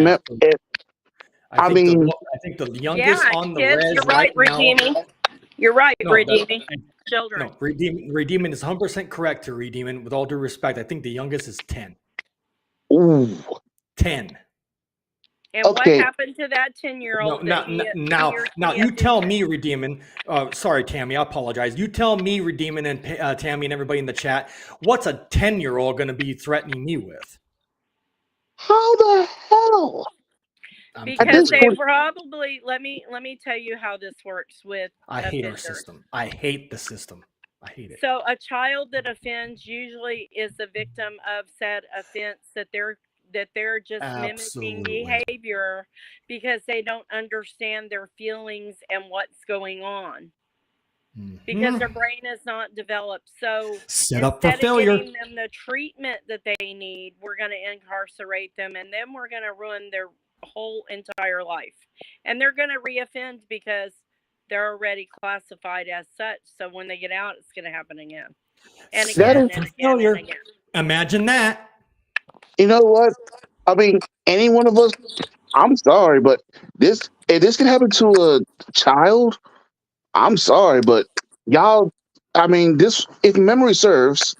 I mean, I think the youngest Yeah, on the kids, res you're right, right now. redeeming. You're right, No, redeeming. Children. No, redeeming is 100% correct to redeeming. With all due respect, I think the youngest is 10. ooh, 10. And okay. what happened to that 10-year-old? Now you tell me, redeeming. Sorry, Tammy, I apologize. You tell me, redeeming, and Tammy and everybody in the chat, what's a 10-year-old going to be threatening me with? How the hell? Because they probably let me tell you how this works with I hate our offenders. system. I hate the system. I hate it. So a child that offends usually is the victim of said offense that they're just mimicking behavior because they don't understand their feelings and what's going on. Because their brain is not developed. So set up for failure. Instead of giving them the treatment that they need, we're going to incarcerate them, and then we're going to ruin their whole entire life. And they're going to reoffend because they're already classified as such. So when they get out, it's going to happen again. And again, and again, and again. Imagine that. You know what? I mean, any one of us, I'm sorry, but if this can happen to a child, I'm sorry, but y'all, I mean, this, if memory serves,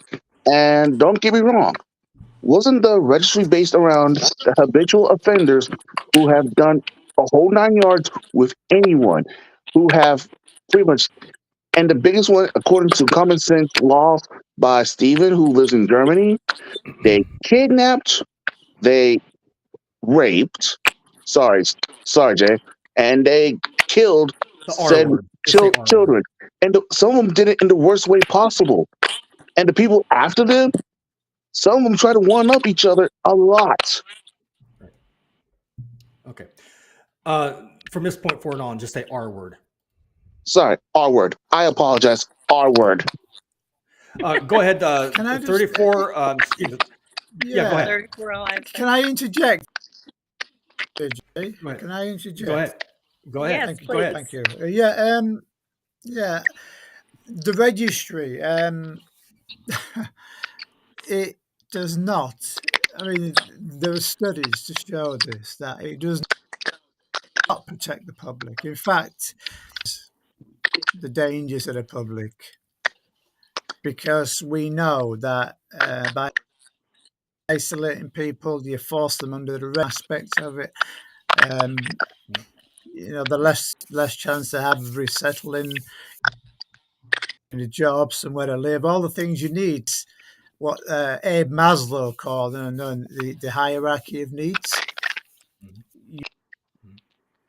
and don't get me wrong, wasn't the registry based around the habitual offenders who have done a whole 9 yards with anyone, who have pretty much, and the biggest one, according to Common Sense Law by Steven, who lives in Germany, they kidnapped, they raped, sorry, Jay, and they killed said children. And some of them did it in the worst way possible. And the people after them, some of them try to one up each other a lot. Okay. From this point forward on, just say R word. Sorry, R word. I apologize. R word. Go ahead. 34. Yeah, go ahead. 34. Can I interject? Jay? Can I interject? Go ahead. Yes, Thank you. please. Thank you. Yeah. The registry. It does not. I mean, there are studies to show this, that it does not protect the public. In fact, the dangers of the public, because we know that by isolating people, you force them under the aspect of it. The less chance they have of resettling in a job, somewhere to live, all the things you need. What Abe Maslow called the hierarchy of needs.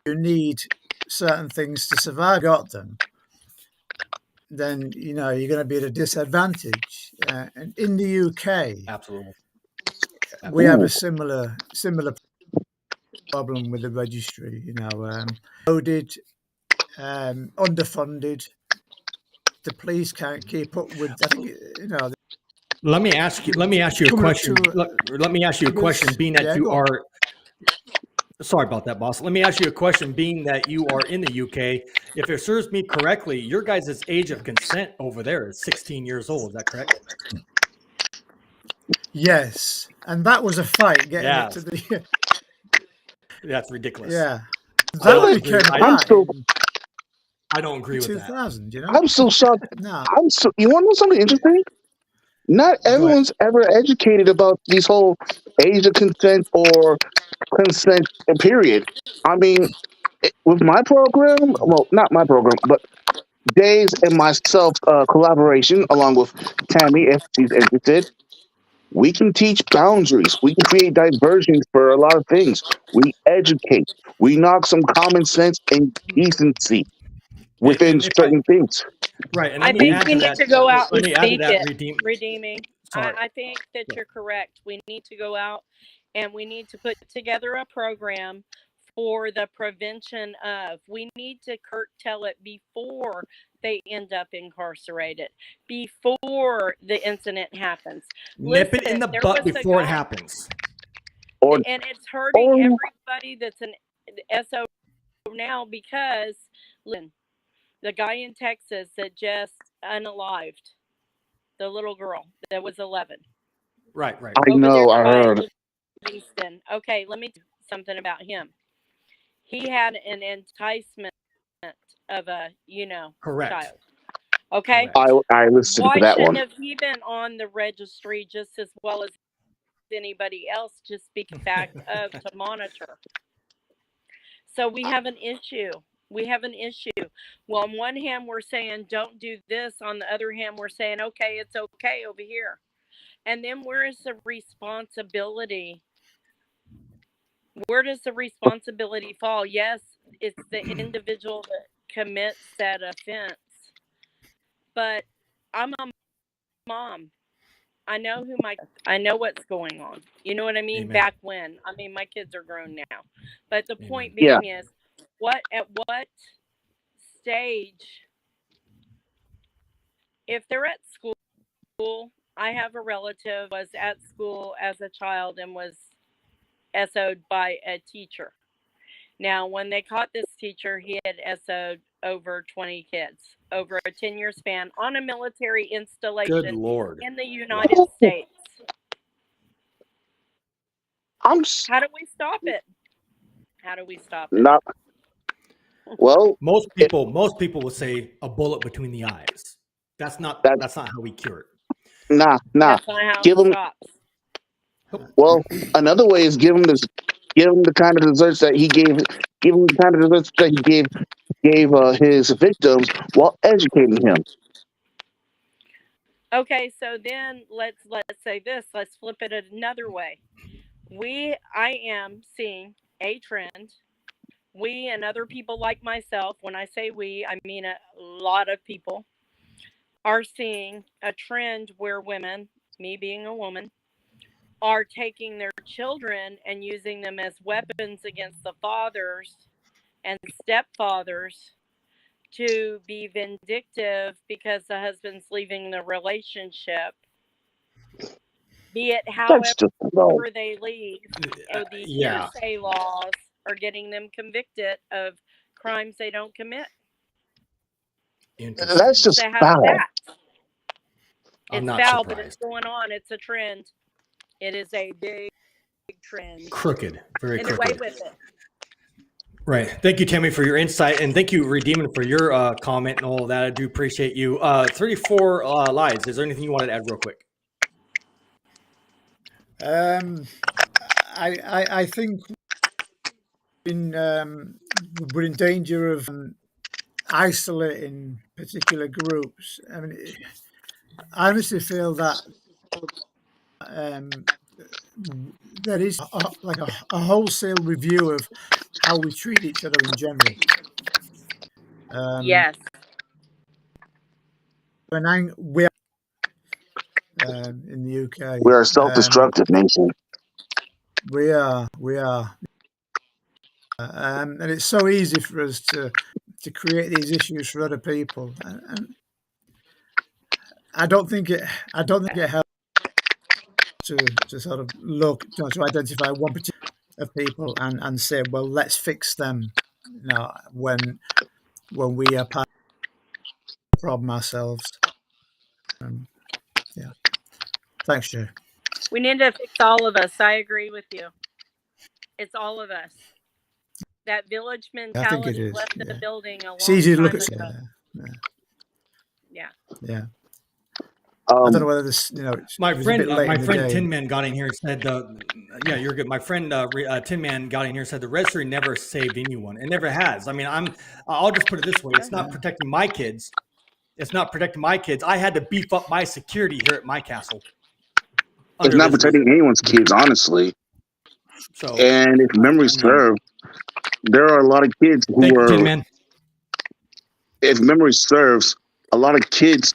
You need certain things to survive. Got them, then you're going to be at a disadvantage. And in the UK, absolutely, we have a similar problem with the registry. Loaded, underfunded. The police can't keep up with. I think Let me ask you a question. Let me ask you a question. Being that you are, sorry about that, boss. Let me ask you a question. Being that you are in the UK, if it serves me correctly, your guys' age of consent over there is 16 years old. Is that correct? Yes, and that was a fight getting it to the. That's ridiculous. Yeah, I don't agree with 2000, that. I'm so shocked. No. You want to know something interesting? Not everyone's ever educated about these whole age of consent or consent, period. I mean, with my program, well, not my program, but Dave's and myself collaboration, along with Tammy, if she's interested, We can teach boundaries. We can create diversions for a lot of things. We educate. We knock some common sense and decency within And if I certain things. right, and I let me think add we to need that. to go out Let and me add to speak that. it, redeeming. Sorry. I think that you're correct. We need to go out and we need to put together a program for the prevention of. We need to curtail it before they end up incarcerated, before the incident happens. Nip it in Listen, the there butt was a before it guy, happens. Or and it's hurting or everybody that's an SO now because, listen, the guy in Texas that just unalived the little girl that was 11 Right. I over know, there I by heard. Livingston. Okay, let me tell you something about him. He had an enticement of a, Correct. child. Okay, Correct. I listened why to that shouldn't one. have he been on the registry just as well as anybody else? Just speak the fact of to monitor. So we have an issue. We have an issue. Well, on one hand, we're saying don't do this. On the other hand, we're saying, okay, it's okay over here. And then where is the responsibility? Where does the responsibility fall? Yes, it's the individual that commits that offense. But I'm a mom. I know what's going on. You know what I mean? Amen. Back when. I mean, my kids are grown now. But the point Yeah. being is, at what stage, if they're at school, I have a relative was at school as a child and was SO'd by a teacher. Now, when they caught this teacher, he had SO'd over 20 kids over a 10-year span on a military Good installation Lord. in the United States. I'm s- How do we stop it? How do we stop it? not well. Most people will say a bullet between the eyes. That's not how we cure it. Nah. That's not how Give it him. stops. Well, another way is give him the kind of desserts that he gave. Give him the kind of desserts that he gave his victims while educating him. Okay, so then let's say this. Let's flip it another way. I am seeing a trend. We and other people like myself, when I say we, I mean a lot of people, are seeing a trend where women, me being a woman, are taking their children and using them as weapons against the fathers and stepfathers to be vindictive because the husband's leaving the relationship, be it That's just wrong. however they leave. So the Yeah. hearsay laws are getting them convicted of crimes they don't commit. Interesting. That's just So how's foul. that? I'm It's not foul, but it's surprised. going on. It's a trend. It is a big trend. Crooked. Very And away crooked. with it. Right. Thank you, Tammy, for your insight, and thank you, Redeeming, for your comment and all of that. I do appreciate you. 34 lives. Is there anything you wanted to add real quick? I think we're in danger of isolating particular groups. I mean, I honestly feel that there is a wholesale review of how we treat each other in general. Yes. And we are in the UK. We are a self-destructive nation. We are. And it's so easy for us to create these issues for other people. And I don't think it helps to sort of look, to identify one particular of people and say, well, let's fix them. When we are part of the problem ourselves. Yeah. Thanks, Jay. We need to fix all of us. I agree with you. It's all of us. That village mentality is, left yeah. the building a long It's easy to time look at. ago. Yeah. I don't know whether this, My it's a friend, bit late in the day. Tin Man got in here and said, "Yeah, you're good." My friend Tin Man got in here and said the registry never saved anyone. It never has. I mean, I'll just put it this way: it's not protecting my kids. It's not protecting my kids. I had to beef up my security here at my castle. it's not protecting anyone's kids, honestly. So, And if memory serves, there are a lot of kids who thank you, were. Tin Man. If memory serves, a lot of kids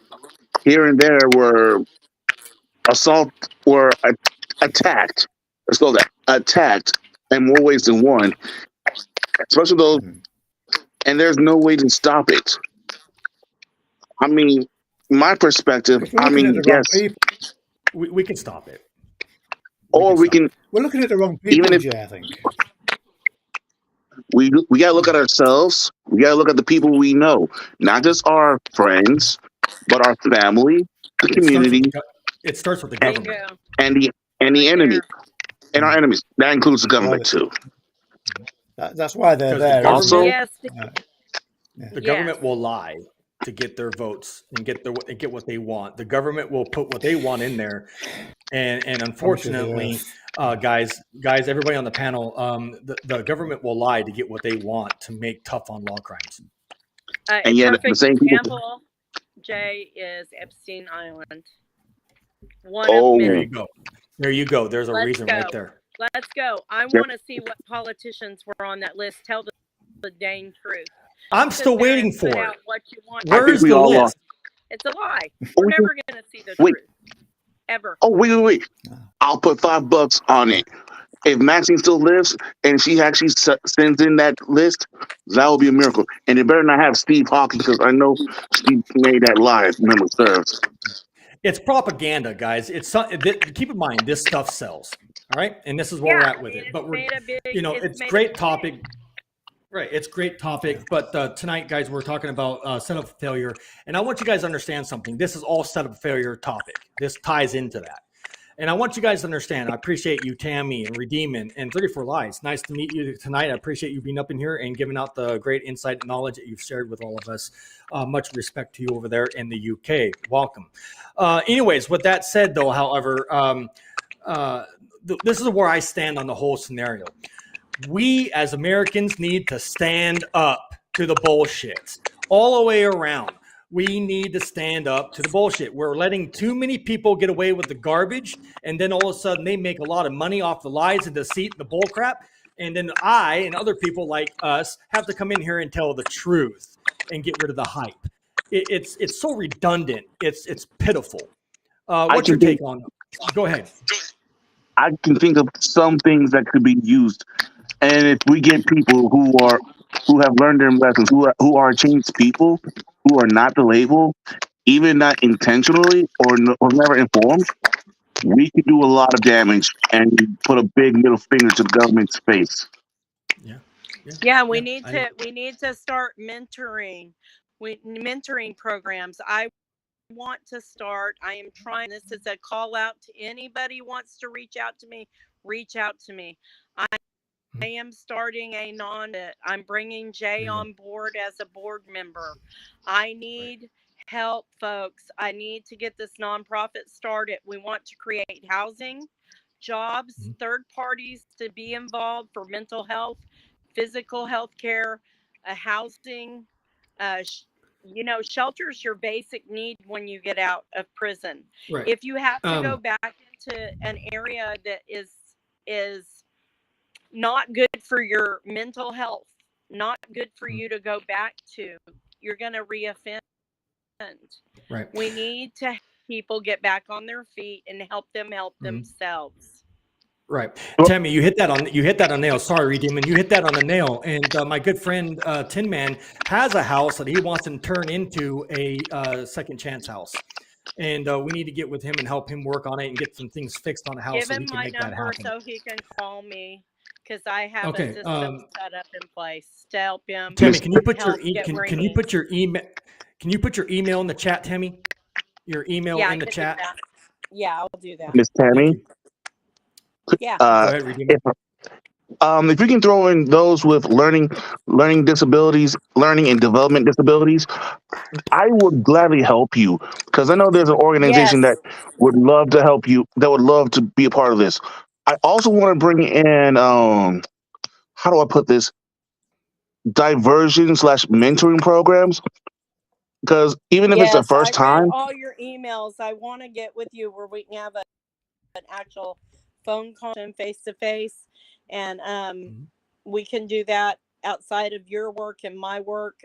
here and there were attacked. Let's go there. Attacked in more ways than one. Especially those, and there's no way to stop it. I mean, my perspective. If we're I looking at mean, the wrong yes, people, We can stop it. or we can. we're looking at the wrong people, Even if Jay, I think. we gotta look at ourselves. We gotta look at the people we know, not just our friends, but our family, the community, It starts with the Bingo. government. and the enemy, and our enemies. That includes the government too. That's why they're Because the there. government- Also, Yes. The government will lie to get their votes and get what they want. The government will put what they want in there, and unfortunately, guys, everybody on the panel, the government will lie to get what they want to make tough on law crimes. And yet, perfect the same people- example, Jay, is Epstein Island. One Oh. of There many. you go. There you go. There's a Let's reason go. right there. Let's go. I want to see what politicians were on that list. Tell the dang truth. I'm still Sit there waiting and put for out it. what you want. I think Where's we the all list? It's a lie. Oh, We're never going to see the wait. truth. Ever. Oh, wait. I'll put $5 on it. If Maxine still lives and she actually sends in that list, that will be a miracle. And it better not have Steve Hawking, because I know Steve made that lie, if memory serves. It's propaganda, guys. Keep in mind this stuff sells. All right, and this is where we're at with it. But it's great topic. Right, it's great topic. But tonight, guys, we're talking about setup failure, and I want you guys to understand something. This is all setup failure topic. This ties into that. And I want you guys to understand, I appreciate you, Tammy and Redeemin and 34 Lies. Nice to meet you tonight. I appreciate you being up in here and giving out the great insight and knowledge that you've shared with all of us. Much respect to you over there in the UK. Welcome. Anyways, with that said, though, however, this is where I stand on the whole scenario. We as Americans need to stand up to the bullshit all the way around. We need to stand up to the bullshit. We're letting too many people get away with the garbage, and then all of a sudden they make a lot of money off the lies and deceit and the bull crap. And then I and other people like us have to come in here and tell the truth and get rid of the hype. It's so redundant. It's pitiful. What's your take on it? Go ahead. I can think of some things that could be used. And if we get people who have learned their lessons, who are changed people, who are not the label, even not intentionally or never informed, we could do a lot of damage and put a big middle finger to the government's face. Yeah, we need to start mentoring programs. I want to start. I am trying. This is a call out to anybody who wants to reach out to me. Reach out to me. I am starting I'm bringing Jay on board as a board member. I need help, folks. I need to get this nonprofit started. We want to create housing, jobs, third parties to be involved for mental health, physical health care, housing. Shelter's your basic need when you get out of prison. Right. If you have to go back into an area that is not good for your mental health, not good for you to go back to, you're going to reoffend. Right. We need to help people get back on their feet and help them help themselves. Right. Tammy, you hit that on the nail. Sorry, Redeemin. You hit that on the nail. And my good friend Tin Man has a house that he wants to turn into a second chance house. And we need to get with him and help him work on it and get some things fixed on the house. Give so him he can my make that number happen. so he can call me, because I have Okay, a system set up in place to help him. Tammy, can you put help your get where can he you put needs. your email? Can you put your email in the chat, Tammy? Your email Yeah, in the I can do chat. that. Yeah, I'll do that. Miss Tammy, Yeah. Go ahead, Redeemin. if we can throw in those with learning disabilities, learning and development disabilities, I would gladly help you, because I know there's an organization Yes. that would love to help you, that would love to be a part of this. I also want to bring in, how do I put this? Diversion / mentoring programs, because even if it's the first I read time, all your emails. I want to get with you where we can have actual phone conversation face to face. And Mhm. we can do that outside of your work and my work,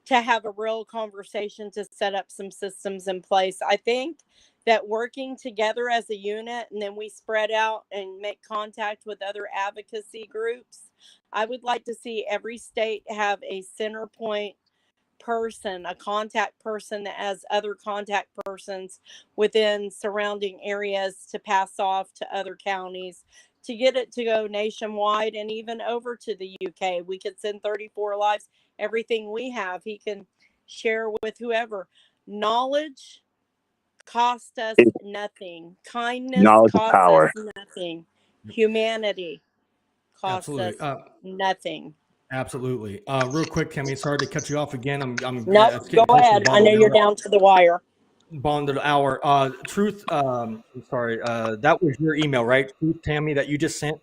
to have a real conversation to set up some systems in place. I think that working together as a unit, and then we spread out and make contact with other advocacy groups. I would like to see every state have a center point person, a contact person that has other contact persons within surrounding areas to pass off to other counties, to get it to go nationwide and even over to the UK. We could send 34 Lives everything we have. He can share with whoever. Knowledge cost us It- nothing. Kindness Knowledge is costs us power. nothing. Humanity costs Absolutely. us nothing. Absolutely. Real quick, Tammy, sorry to cut you off again. I'm Nope, it's go getting close to the ahead. I bottom know of the you're hour. down to the wire. Bottom of the hour. Truth. I'm sorry. That was your email, right? Truth, Tammy, that you just sent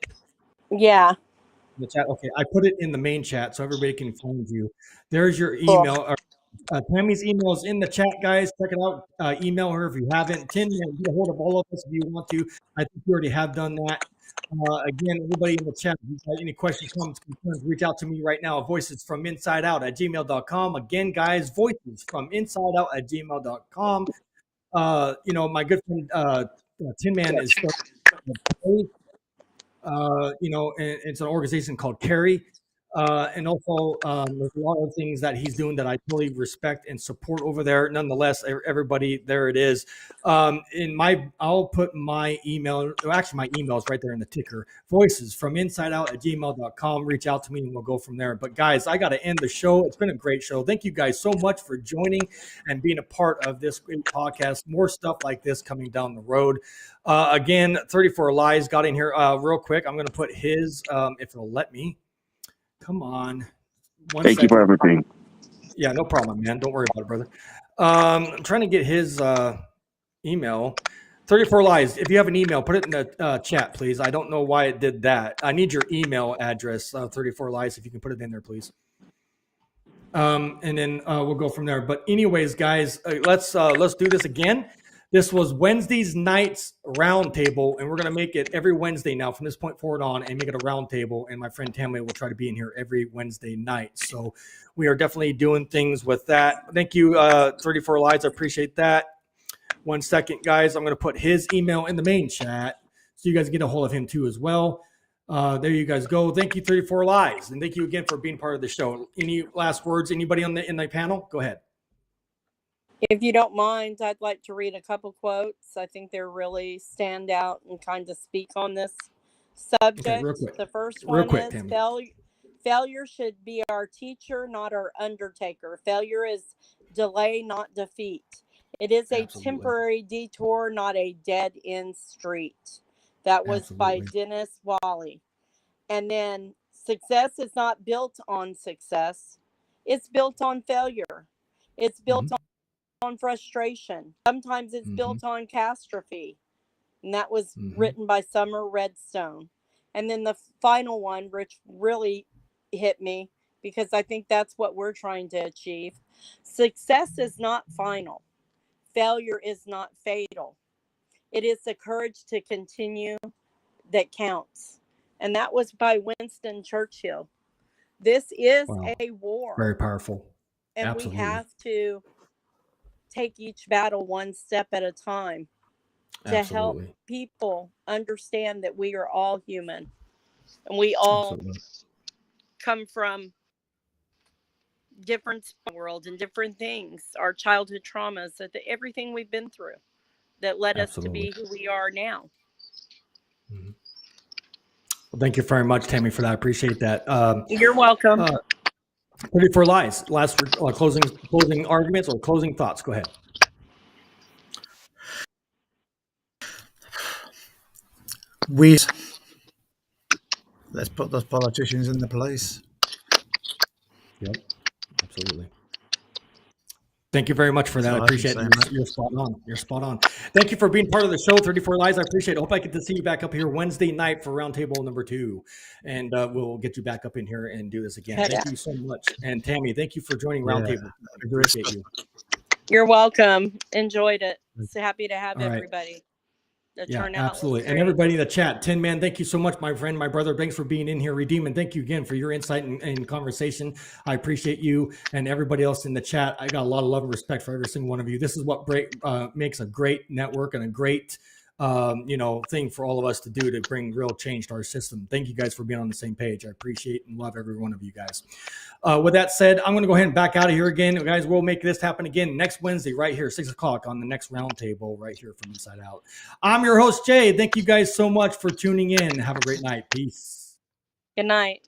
Yeah. in the chat. Okay, I put it in the main chat so everybody can find you. There's your Cool. email. Tammy's email is in the chat, guys. Check it out. Email her if you haven't. Tin Man, get a hold of all of us if you want to. I think you already have done that. Again, everybody in the chat, if you've got any questions, comments, concerns, reach out to me right now. Voices from inside out at gmail.com. Again, guys, voices from inside out at gmail.com. My good friend Tin Man is starting, and it's an organization called Carry. And also, there's a lot of things that he's doing that I totally respect and support over there. Nonetheless, everybody, there it is. I'll put my email. Actually, my email is right there in the ticker. Voices from inside out at gmail.com. Reach out to me and we'll go from there. But guys, I got to end the show. It's been a great show. Thank you guys so much for joining and being a part of this great podcast. More stuff like this coming down the road. Again, 34 Lies got in here real quick. I'm going to put his, if it'll let me. Come on. Thank you for everything. Yeah, no problem, man. Don't worry about it, brother. I'm trying to get his email. 34 Lies. If you have an email, put it in the chat, please. I don't know why it did that. I need your email address, 34 Lies, if you can put it in there, please. And then we'll go from there. But anyways, guys, let's do this again. This was Wednesday's night's roundtable, and we're going to make it every Wednesday now from this point forward on and make it a roundtable. And my friend Tammy will try to be in here every Wednesday night. So we are definitely doing things with that. Thank you, 34 Lies. I appreciate that. 1 second, guys. I'm going to put his email in the main chat so you guys get a hold of him too as well. There you guys go. Thank you, 34 Lies. And thank you again for being part of the show. Any last words? Anybody in the panel? Go ahead. If you don't mind, I'd like to read a couple quotes. I think they really stand out and kind of speak on this subject. Okay, real quick. The first Real one quick, is Tammy. failure should be our teacher, not our undertaker. Failure is delay, not defeat. It is a Absolutely. temporary detour, not a dead-end street. That was by Absolutely. Dennis Wally. And then success is not built on success. It's built on failure. It's built on frustration. Sometimes it's built on catastrophe. And that was written by Summer Redstone. And then the final one, which really hit me because I think that's what we're trying to achieve. Success is not final. Failure is not fatal. It is the courage to continue that counts. And that was by Winston Churchill. This is a war. Very powerful. And Absolutely. we have to take each battle one step at a time to help people understand that we are all human and we all come from different worlds and different things, our childhood traumas, everything we've been through that led us to be who we are now. Well, thank you very much, Tammy, for that. I appreciate that. You're welcome. 34 Lies. Last closing arguments or closing thoughts. Go ahead. Let's put those politicians in the place. Yep, absolutely. Thank you very much for that. I appreciate it. You're spot on. You're spot on. Thank you for being part of the show, 34 Lies. I appreciate it. I hope I get to see you back up here Wednesday night for roundtable number 2. And we'll get you back up in here and do this again. Thank you so much. And Tammy, thank you for joining roundtable. I appreciate you. You're welcome. Enjoyed it. So happy to have All right. everybody. The Yeah, turnout was absolutely. And great. everybody in the chat, Tin Man, thank you so much, my friend, my brother. Thanks for being in here. Redeeming, thank you again for your insight and conversation. I appreciate you and everybody else in the chat. I got a lot of love and respect for every single one of you. This is what makes a great network and a great thing for all of us to do to bring real change to our system. Thank you guys for being on the same page. I appreciate and love every one of you guys. With that said, I'm going to go ahead and back out of here again. Guys, we'll make this happen again next Wednesday right here, 6 o'clock on the next roundtable right here from Inside Out. I'm your host, Jay. Thank you guys so much for tuning in. Have a great night. Peace. Good night.